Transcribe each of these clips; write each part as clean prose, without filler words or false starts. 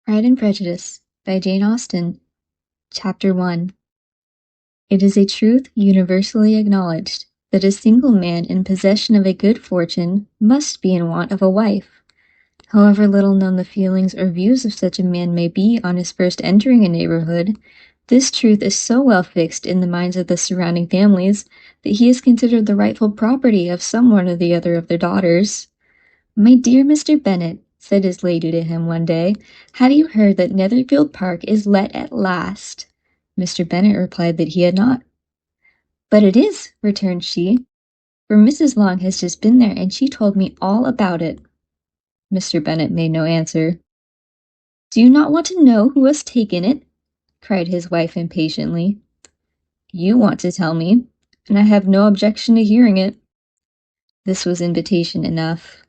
Pride and Prejudice by Jane Austen. Chapter 1. It is a truth universally acknowledged that a single man in possession of a good fortune must be in want of a wife. However little known the feelings or views of such a man may be on his first entering a neighborhood, this truth is so well fixed in the minds of the surrounding families that he is considered the rightful property of some one or the other of their daughters. "My dear Mr. Bennet," said his lady to him one day, "have you heard that Netherfield Park is let at last?" Mr. Bennet replied that he had not. "But it is," returned she, "for Mrs. Long has just been there, and she told me all about it." Mr. Bennet made no answer. "Do you not want to know who has taken it?" cried his wife impatiently. "You want to tell me, and I have no objection to hearing it." This was invitation enough.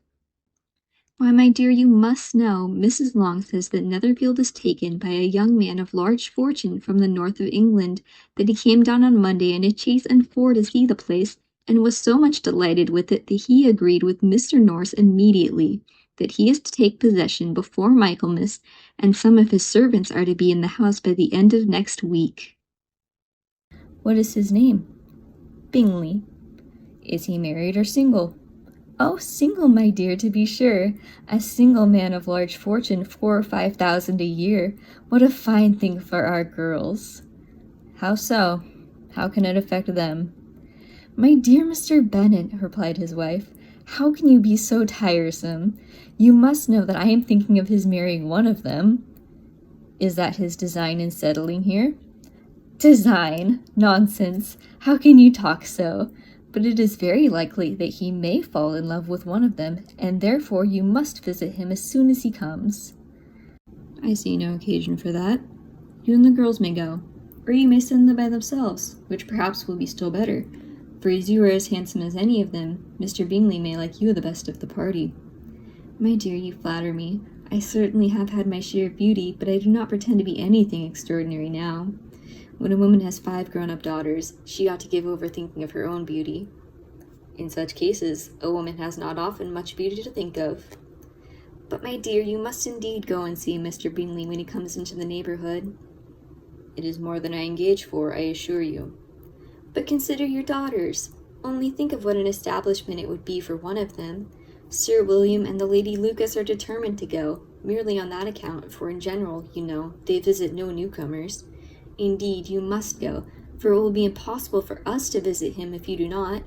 "Why, my dear, you must know. Mrs. Long says that Netherfield is taken by a young man of large fortune from the north of England, that he came down on Monday in a chaise and four to see the place, and was so much delighted with it that he agreed with Mr. Norris immediately, that he is to take possession before Michaelmas, and some of his servants are to be in the house by the end of next week." "What is his name?" "Bingley." "Is he married or single?" "Oh, single, my dear, to be sure. A single man of large fortune, 4,000 or 5,000 a year. What a fine thing for our girls!" "How so? How can it affect them?" "My dear Mr. Bennet," replied his wife, "how can you be so tiresome? You must know that I am thinking of his marrying one of them." "Is that his design in settling here?" "Design? Nonsense! How can you talk so? But it is very likely that he may fall in love with one of them, and therefore you must visit him as soon as he comes." "I see no occasion for that. You and the girls may go, or you may send them by themselves, which perhaps will be still better, for as you are as handsome as any of them, Mr. Bingley may like you the best of the party." "My dear, you flatter me. I certainly have had my share of beauty, but I do not pretend to be anything extraordinary now. When a woman has 5 grown-up daughters, she ought to give over thinking of her own beauty. In such cases, a woman has not often much beauty to think of. But, my dear, you must indeed go and see Mr. Bingley when he comes into the neighborhood." "It is more than I engage for, I assure you." "But consider your daughters. Only think of what an establishment it would be for one of them. Sir William and the Lady Lucas are determined to go, merely on that account, for in general, you know, they visit no newcomers. Indeed, you must go, for it will be impossible for us to visit him if you do not."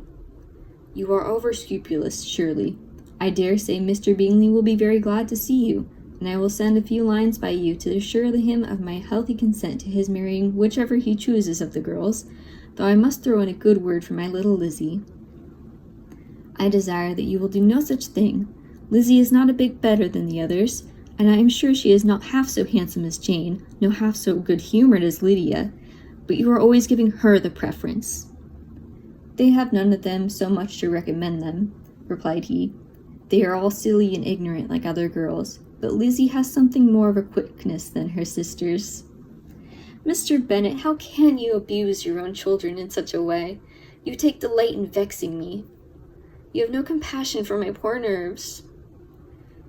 "You are over-scrupulous, surely. I dare say Mr. Bingley will be very glad to see you, and I will send a few lines by you to assure him of my healthy consent to his marrying whichever he chooses of the girls, though I must throw in a good word for my little Lizzie." "I desire that you will do no such thing. Lizzie is not a bit better than the others, and I am sure she is not half so handsome as Jane, nor half so good-humored as Lydia, but you are always giving her the preference." "They have none of them so much to recommend them," replied he. "They are all silly and ignorant like other girls, but Lizzie has something more of a quickness than her sisters." "Mr. Bennet, how can you abuse your own children in such a way? You take delight in vexing me. You have no compassion for my poor nerves."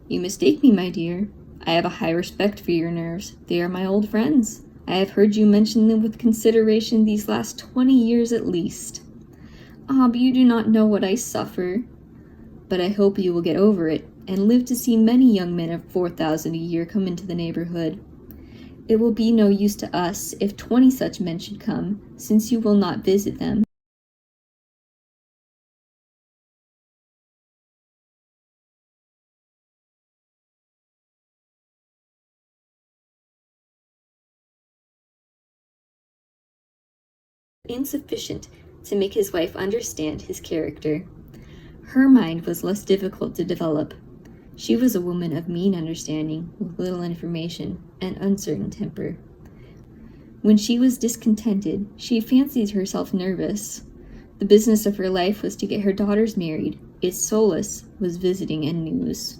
"You mistake me, my dear. I have a high respect for your nerves. They are my old friends. I have heard you mention them with consideration these last 20 years at least." "Ah, but you do not know what I suffer." "But I hope you will get over it, and live to see many young men of 4,000 a year come into the neighborhood. It will be no use to us if 20 such men should come, since you will not visit them." Insufficient to make his wife understand his character. Her mind was less difficult to develop. She was a woman of mean understanding, with little information, and uncertain temper. When she was discontented, she fancied herself nervous. The business of her life was to get her daughters married. Its solace was visiting and news.